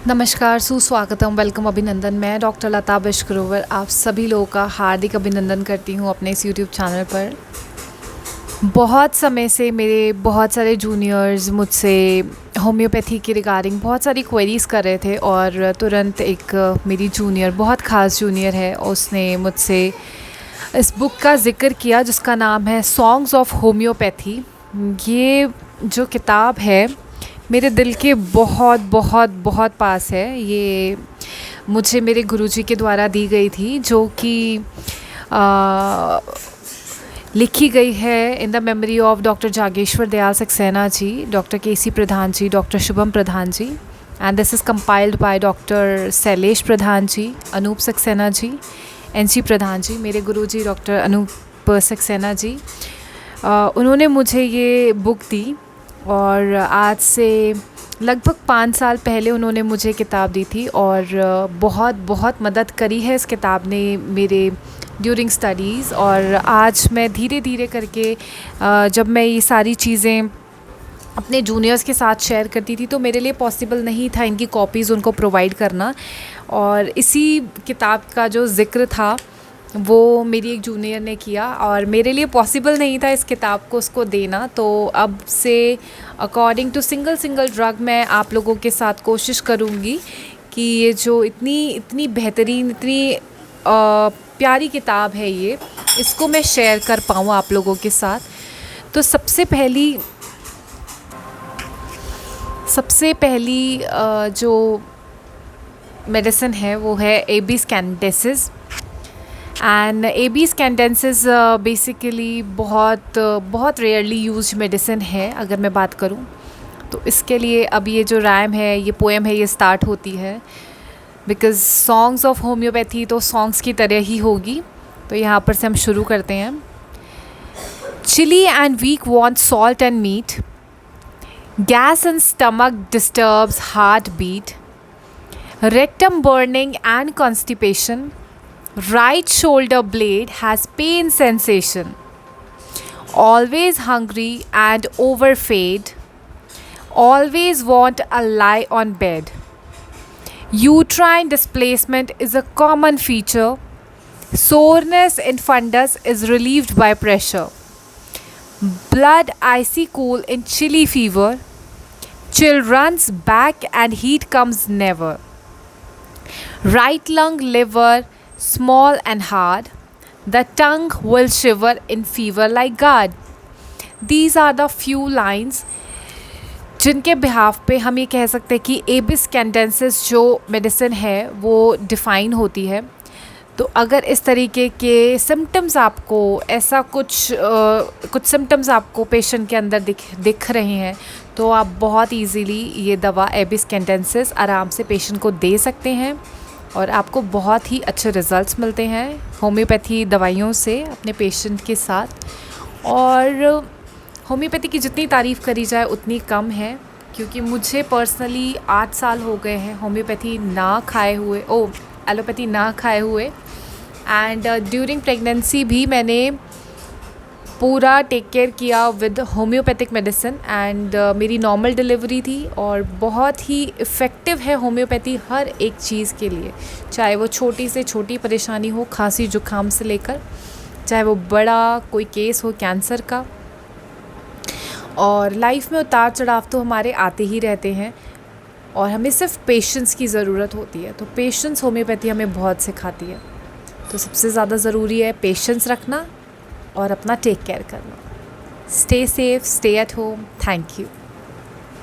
नमस्कार, सुस्वागतम, वेलकम, अभिनंदन। मैं डॉक्टर लता बिश्क आप सभी लोगों का हार्दिक अभिनंदन करती हूँ अपने इस यूट्यूब चैनल पर। बहुत समय से मेरे बहुत सारे जूनियर्स मुझसे होम्योपैथी के रिगार्डिंग बहुत सारी क्वेरीज़ कर रहे थे और तुरंत एक मेरी जूनियर, बहुत ख़ास जूनियर है, उसने मुझसे इस बुक का ज़िक्र किया जिसका नाम है सॉन्ग्स ऑफ होम्योपैथी। ये जो किताब है मेरे दिल के बहुत बहुत बहुत पास है। ये मुझे मेरे गुरुजी के द्वारा दी गई थी, जो कि लिखी गई है in the memory of doctor Jageshwar Dayal Saxena ji, doctor KC Pradhan ji, doctor Shubham Pradhan ji, and this is compiled by doctor Shailesh Pradhan ji, Anoop Saxena ji, NC Pradhan ji, मेरे गुरुजी डॉक्टर अनूप सक्सेना जी। उन्होंने मुझे ये बुक दी और आज से लगभग 5 साल पहले उन्होंने मुझे किताब दी थी और बहुत बहुत मदद करी है इस किताब ने मेरे ड्यूरिंग स्टडीज़। और आज मैं धीरे धीरे करके जब मैं ये सारी चीज़ें अपने जूनियर्स के साथ शेयर करती थी तो मेरे लिए पॉसिबल नहीं था इनकी कॉपीज़ उनको प्रोवाइड करना, और इसी किताब का जो ज़िक्र था वो मेरी एक जूनियर ने किया और मेरे लिए पॉसिबल नहीं था इस किताब को उसको देना। तो अब से अकॉर्डिंग टू सिंगल ड्रग मैं आप लोगों के साथ कोशिश करूँगी कि ये जो इतनी बेहतरीन, इतनी प्यारी किताब है, ये इसको मैं शेयर कर पाऊँ आप लोगों के साथ। तो सबसे पहली जो मेडिसिन है वो है एबिस कैंडेंसिस। एंड एबिस कैंडेंसिस बेसिकली बहुत रेयरली यूज मेडिसिन है अगर मैं बात करूं तो। इसके लिए अब ये जो राइम है, ये पोएम है, ये स्टार्ट होती है बिकॉज़ सॉन्ग्स ऑफ होम्योपैथी तो सॉन्ग्स की तरह ही होगी। तो यहाँ पर से हम शुरू करते हैं। Chilli and weak want salt and meat, gas and stomach disturbs heart beat, rectum burning and constipation, right shoulder blade has pain sensation, always hungry and overfed, always want a lie on bed, uterine displacement is a common feature, soreness in fundus is relieved by pressure, blood icy cool in chilly fever, chill runs back and heat comes never, right lung liver small and hard, the tongue will shiver in fever like guard. These are the few lines जिनके behalf पे हम ये कह सकते हैं कि एबिस कैंडेंसिस जो medicine है वो डिफ़ाइन होती है। तो अगर इस तरीके के सिम्टम्स आपको, ऐसा कुछ सिम्टम्स आपको पेशेंट के अंदर दिख रहे हैं तो आप बहुत इजीली ये दवा एबिस कैंडेंसिस आराम से पेशेंट को दे सकते हैं और आपको बहुत ही अच्छे रिज़ल्ट्स मिलते हैं होम्योपैथी दवाइयों से अपने पेशेंट के साथ। और होम्योपैथी की जितनी तारीफ़ करी जाए उतनी कम है, क्योंकि मुझे पर्सनली 8 साल हो गए हैं होम्योपैथी ना खाए हुए, एलोपैथी ना खाए हुए। एंड ड्यूरिंग प्रेगनेंसी भी मैंने पूरा टेक केयर किया विद होम्योपैथिक मेडिसिन एंड मेरी नॉर्मल डिलीवरी थी। और बहुत ही इफ़ेक्टिव है होम्योपैथी हर एक चीज़ के लिए, चाहे वो छोटी से छोटी परेशानी हो, खांसी जुकाम से लेकर चाहे वो बड़ा कोई केस हो कैंसर का। और लाइफ में उतार चढ़ाव तो हमारे आते ही रहते हैं और हमें सिर्फ पेशेंस की ज़रूरत होती है। तो पेशेंस होम्योपैथी हमें बहुत सिखाती है। तो सबसे ज़्यादा ज़रूरी है पेशेंस रखना और अपना टेक केयर करना। Stay safe, stay at home. Thank you.